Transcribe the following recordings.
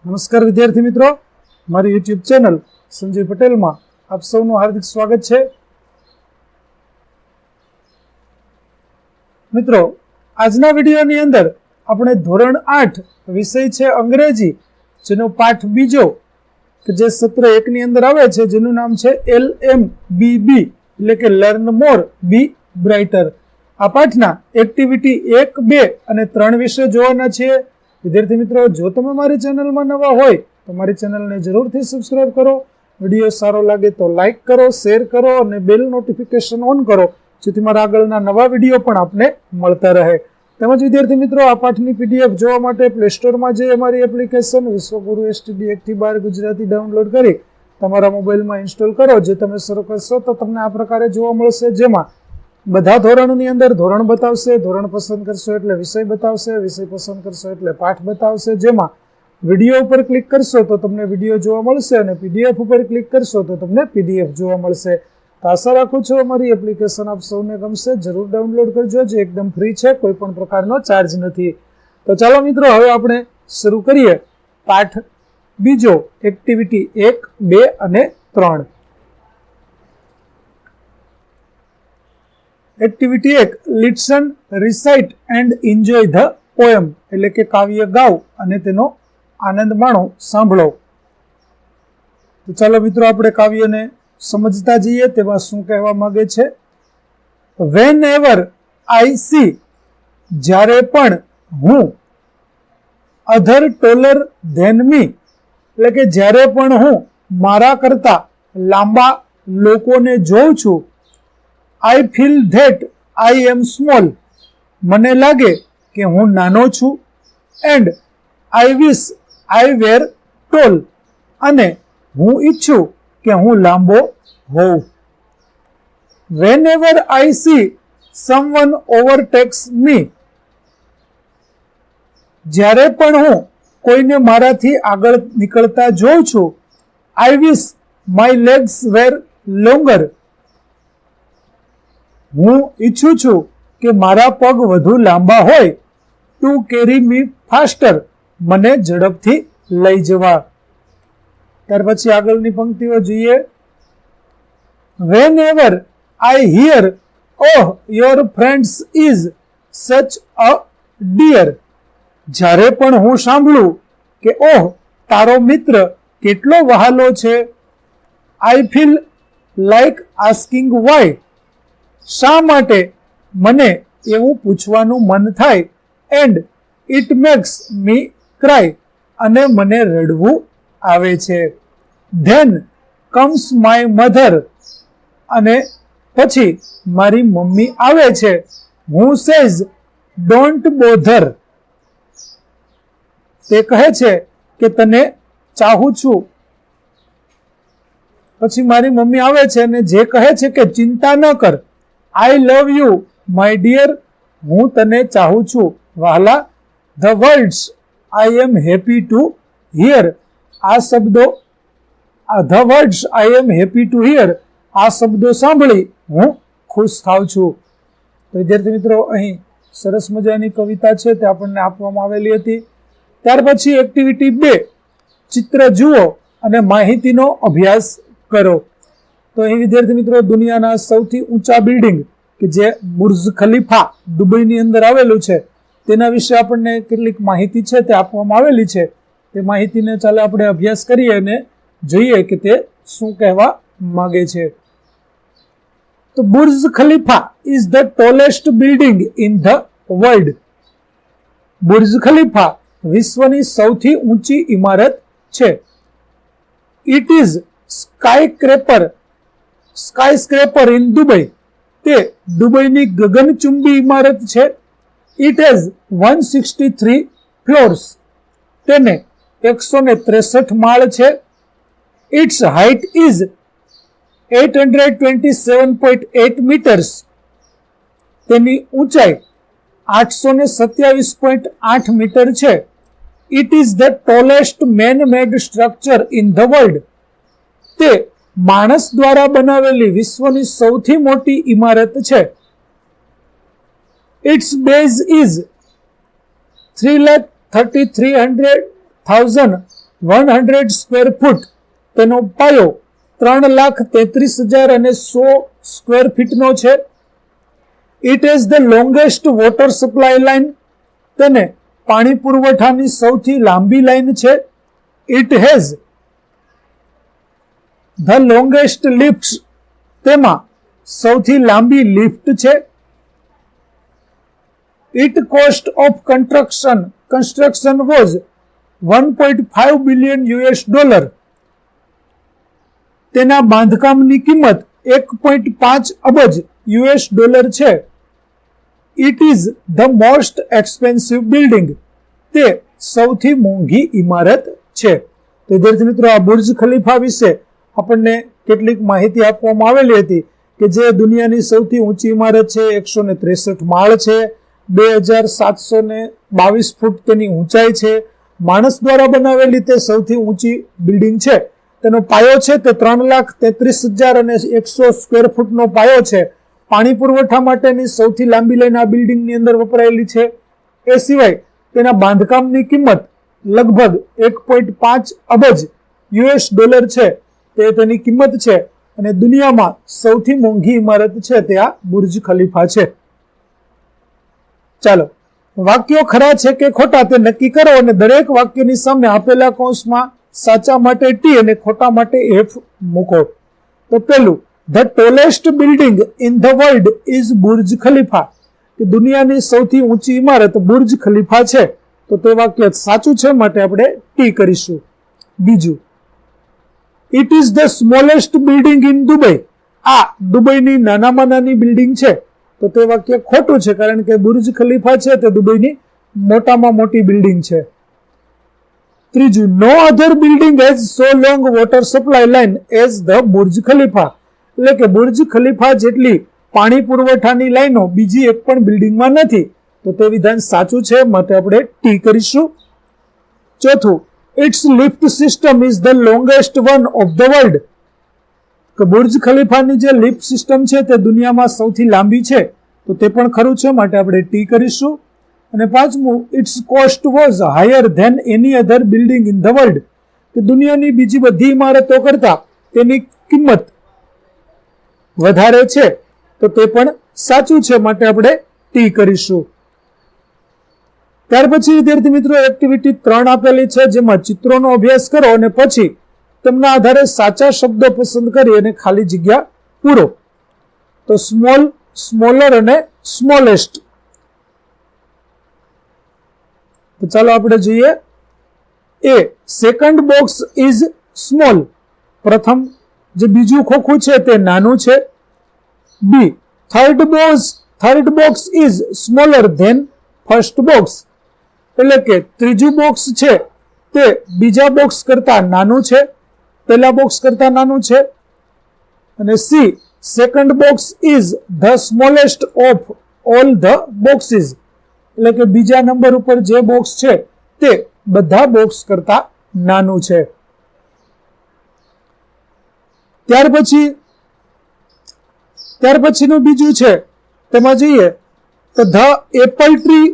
નમસ્કાર વિદ્યાર્થી મિત્રો, મારી યુટ્યુબ ચેનલ સંજય પટેલમાં આપ સૌનું હાર્દિક સ્વાગત છે. મિત્રો, આજના વિડીયોની અંદર આપણે ધોરણ 8 વિષય છે અંગ્રેજી, જેનો પાઠ બીજો કે જે સત્ર 1 ની અંદર આવે છે, જેનું નામ છે LMBB એટલે કે લર્ન મોર બી બ્રાઇટર. આ પાઠના એક્ટિવિટી 1, 2 અને 3 વિશે જોવાના છીએ. વિદ્યાર્થી મિત્રો, જો તમે મારી ચેનલમાં નવા હોય તો મારી ચેનલને જરૂરથી સબસ્ક્રાઇબ કરો. વિડીયો સારો લાગે તો લાઇક કરો, શેર કરો અને બેલ નોટિફિકેશન ઓન કરો, જેથી મારા આગળના નવા વિડીયો પણ આપને મળતા રહે. તેમજ વિદ્યાર્થી મિત્રો, આ પાઠની PDF જોવા માટે પ્લે સ્ટોરમાં જઈ અમારી એપ્લિકેશન વિશ્વગુરુ STD 1 થી 12 ગુજરાતી ડાઉનલોડ કરી તમારા મોબાઈલમાં ઇન્સ્ટોલ કરો. જે તમે શરૂ કરશો તો તમને આ પ્રકારે જોવા મળશે, જેમાં બધા ધોરણની અંદર ધોરણ બતાવશે, ધોરણ પસંદ કરશો એટલે વિષય બતાવશે, વિષય પસંદ કરશો એટલે પાઠ બતાવશે. જેમાં વિડીયો ઉપર ક્લિક કરશો તો તમને વિડીયો જોવા મળશે અને PDF ઉપર ક્લિક કરશો તો તમને PDF જોવા મળશે. તો આશા રાખું છું અમારી એપ્લિકેશન આપ સૌને ગમશે. જરૂર ડાઉનલોડ કરજો, જે એકદમ ફ્રી છે, કોઈ પણ પ્રકારનો ચાર્જ નથી. તો ચાલો મિત્રો, હવે આપણે શરૂ કરીએ પાઠ બીજો, એક્ટિવિટી 1, 2 અને 3. Activity 1, listen, recite and enjoy the poem એટલે કે કાવ્ય ગાઓ અને તેનો આનંદ માણો, સાંભળો. તો ચાલો મિત્રો, આપણે કાવ્યને સમજતા જઈએ. તેમાં શું કહેવા માંગે છે? વેન એવર આઈ સી, જ્યારે પણ હું, અધર ટોલર ધેન મી એટલે કે જ્યારે પણ હું મારા કરતા લાંબા લોકોને જોઉં છું. I feel that I am small, મને લાગે કે હું નાનો છું. And I wish I wear toll, અને હું ઈચ્છું કે હું લાંબો હોઉં. Van ever I C someone ઓવરટેક્સ મી, જ્યારે પણ હું કોઈને મારાથી આગળ નીકળતા જોઉં છું. આઈ વિશ માય લેગ્સ વેર લોંગર, હું ઈચ્છું છું કે મારા પગ વધુ લાંબા હોય. ટુ કેરી મી ફાસ્ટર, મને ઝડપથી લઈ જવા. ત્યાર પછી આગળની પંક્તિઓ જોઈએ. Whenever I hear oh your friends is such a dear, જ્યારે પણ હું સાંભળું કે ઓહ તારો મિત્ર કેટલો વહાલો છે. I feel like asking why, શા માટે મને એવું પૂછવાનું મન થાય. And it makes me cry, અને મને રડવું આવે છે. ધેન કમ્સ માય મધર, અને પછી મારી મમ્મી આવે છે. હું સેઝ ડોન્ટ બોધર, તે કહે છે કે તને ચાહું છું. પછી મારી મમ્મી આવે છે અને જે કહે છે કે ચિંતા ન કર. આઈ લવ યુ માય ડિયર, હું તને ચાહું છું વહાલા. The words I am happy to here, આ શબ્દો, the words I am happy to here, આ શબ્દો સાંભળી હું ખુશ થાઉં છું. તો વિદ્યાર્થી મિત્રો, અહીં સરસ મજાની કવિતા છે, તે આપણને આપવામાં આવેલી હતી. ત્યાર પછી એક્ટિવિટી 2, ચિત્ર જુઓ અને માહિતીનો અભ્યાસ કરો. તો અહીં વિદ્યાર્થી મિત્રો, દુનિયાના સૌથી ઊંચા બિલ્ડિંગ કે જે બુર્જ ખલીફા દુબઈની અંદર આવેલું છે, તેના વિશે આપણને કેટલીક માહિતી છે તે આપવામાં આવેલી છે. તે માહિતીને ચાલો આપણે અભ્યાસ કરીએ અને જોઈએ કે તે શું કહેવા માંગે છે. તો Burj Khalifa is the tallest building in the world. Burj Khalifa વિશ્વની સૌથી ઊંચી ઇમારત છે. It is skyscraper in Dubai, તે દુબઈની ગગનચુંબી ઇમારત છે. ઇટ હેઝ 163 ફ્લોર્સ, તેને 163 માળ છે. ઇટ્સ હાઇટ ઇઝ 827.8 મીટર્સ, તેની ઊંચાઈ 827.8 મીટર છે. It is the tallest man made structure in the world, તે માણસ દ્વારા બનાવેલી વિશ્વની સૌથી મોટી ઇમારત છે. Its base is 3,33,000 100 square foot, તેનો પાયો 3,33,100 સ્ક્વેર ફીટનો છે. It is the longest water supply line, તેને પાણી પુરવઠાની સૌથી લાંબી લાઇન છે. It has the longest lift, તેમાં સૌથી લાંબી લિફ્ટ છે. It cost of construction was $1.5 billion, તેના બાંધકામની કિંમત $1.5 અબજ છે. It is the most expensive building, તે સૌથી મોંઘી ઇમારત છે. તો વિદ્યાર્થી મિત્રો, આ બુર્જ ખલીફા વિશે આપણને કેટલીક માહિતી આપવામાં આવેલી હતી કે જે દુનિયાની સૌથી ઊંચી ઇમારત છે. 163 માળ છે, 2722 ફૂટ તેની ઊંચાઈ છે. માણસ દ્વારા બનાવેલી તે સૌથી ઊંચી બિલ્ડિંગ છે. તેનો પાયો છે તે 3,33,100 સ્ક્વેર ફૂટનો પાયો છે. પાણી પુરવઠા માટેની સૌથી લાંબી લાઈન આ બિલ્ડિંગની અંદર વપરાયેલી છે. એ સિવાય તેના બાંધકામની કિંમત લગભગ $1.5 અબજ છે, તે તેની કિંમત છે. અને દુનિયામાં સૌથી મોંઘી ઇમારત છે તે આ બુર્જ ખલીફા છે. ચાલો, વાક્યો ખરા છે કે ખોટા તે નક્કી કરો અને દરેક વાક્યની સામે આપેલા કૌંસમાં સાચા માટે ટી અને ખોટા માટે એફ મૂકો. તો પેલું, the tallest building in the world is Burj Khalifa, કે દુનિયાની સૌથી ઊંચી ઇમારત બુર્જ ખલીફા છે. તો તે વાક્ય સાચું છે, માટે આપણે ટી કરીશું. બીજું, it is the smallest building in Dubai, આ દુબઈની નાનામાં નાની બિલ્ડિંગ છે. તો તે વાક્ય ખોટું છે, કારણ કે બુર્જ ખલીફા છે તે દુબઈની મોટામાં મોટી બિલ્ડિંગ છે. ત્રીજું, no other building has so long water supply line as the Burj Khalifa, એટલે કે બુર્જ ખલીફા જેટલી પાણી પુરવઠાની લાઈનો બીજી એક પણ બિલ્ડિંગમાં નથી. તો તે વિધાન સાચું છે, માટે આપણે ટી કરીશું. ચોથું, its lift system is the longest one of the world, કે બુર્જ ખલીફાની જે લિફ્ટ સિસ્ટમ છે તે દુનિયામાં સૌથી લાંબી છે. તો તે પણ ખરું છે, માટે આપણે ટી કરીશું. અને પાંચમું, its cost was higher than any other building in the world, કે દુનિયાની બીજી બધી ઇમારતો કરતા તેની કિંમત વધારે છે. તો તે પણ સાચું છે, માટે આપણે ટી કરીશું. ત્યાર પછી વિદ્યાર્થી મિત્રો, એક્ટિવિટી 3 આપેલી છે, જેમાં ચિત્રોનો અભ્યાસ કરો અને પછી તેમના આધારે સાચા શબ્દો પસંદ કરી અને ખાલી જગ્યા પૂરો. તો સ્મોલ, સ્મોલર અને સ્મોલેસ્ટ. તો ચાલો આપણે જોઈએ. A second box is small, પ્રથમ જે બીજું ખોખું છે તે નાનું છે. B, third box is smaller than first box, એટલે કે ત્રીજું બોક્સ છે તે બીજા બોક્સ કરતા નાનું છે, પહેલા બોક્સ કરતા નાનું છે. અને C, second box is the smallest of all the boxes, એટલે કે બીજા નંબર ઉપર જે બોક્સ છે તે બધા બોક્સ કરતા નાનું છે. ત્યાર પછીનું બીજું છે, તેમાં જોઈએ તો the apple tree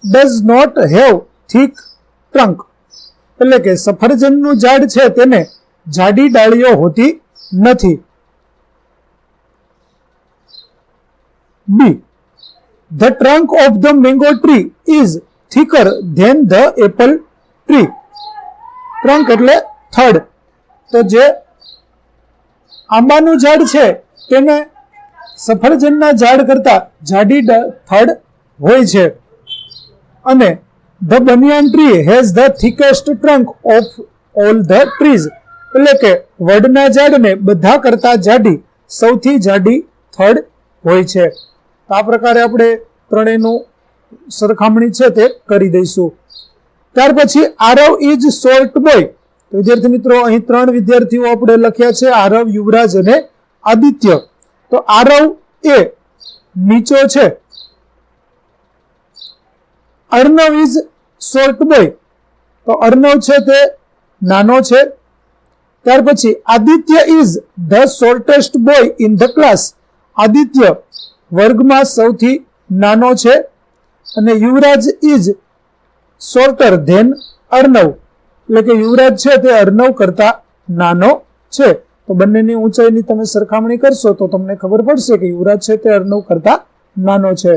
does not have thick trunk, એટલે કે સફરજનનું ઝાડ છે તેને જાડી ડાળીઓ હોતી નથી. B, the trunk of the mango tree is thicker than the apple tree, trunk એટલે થડ. તો જે આંબાનું ઝાડ છે તેને સફરજનના ઝાડ કરતા જાડી થડ હોય છે. અને the banyan tree has the thickest trunk of all the trees, એટલે કે વડના ઝાડને બધા કરતા જાડી, સૌથી જાડી થડ હોય છે. આ પ્રકારે આપણે ત્રણેયનું સરખામણી છે તે કરી દઈશું. ત્યાર પછી આરવ ઇઝ શોર્ટ બોય. તો વિદ્યાર્થી મિત્રો, અહીં 3 વિદ્યાર્થીઓ આપણે લખ્યા છે, આરવ, યુવરાજ અને આદિત્ય. તો આરવ એ નીચો છે. અર્ણવ ઇઝ શોર્ટ બોય, તો અર્ણવ છે તે નાનો છે. ત્યાર પછી Aditya is the shortest boy in the class, Aditya વર્ગમાં સૌથી નાનો છે. અને યુવરાજ ઇઝ શોર્ટર ધેન અર્ણવ, એટલે કે યુવરાજ છે તે અર્ણવ કરતા નાનો છે. તો બંનેની ઊંચાઈની તમે સરખામણી કરશો તો તમને ખબર પડશે કે યુવરાજ છે તે અર્ણવ કરતા નાનો છે.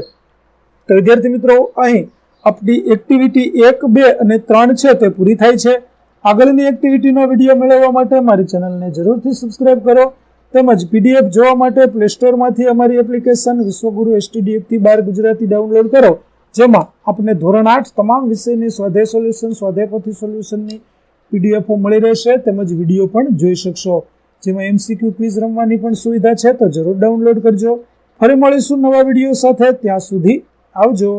તો વિદ્યાર્થી મિત્રો, અહીં આપણી એક્ટિવિટી 1, 2 અને 3 છે તે પૂરી થાય છે. આગળની એક્ટિવિટીનો વિડીયો મેળવવા માટે મારી ચેનલને જરૂરથી સબસ્ક્રાઇબ કરો. તેમજ પીડીએફ જોવા માટે પ્લે સ્ટોરમાંથી અમારી એપ્લિકેશન વિશ્વગુરુ STDF થી 12 ગુજરાતી ડાઉનલોડ કરો, જેમાં આપણે ધોરણ 8 તમામ વિષયની સ્વાધ્યાય સોલ્યુશન, સ્વાધ્યાય સોલ્યુશનની પીડીએફો મળી રહેશે. તેમજ વિડીયો પણ જોઈ શકશો, જેમાં MCQ ક્વિઝ રમવાની પણ સુવિધા છે. તો જરૂર ડાઉનલોડ કરજો. ફરી મળીશું નવા વિડીયો સાથે. ત્યાં સુધી આવજો.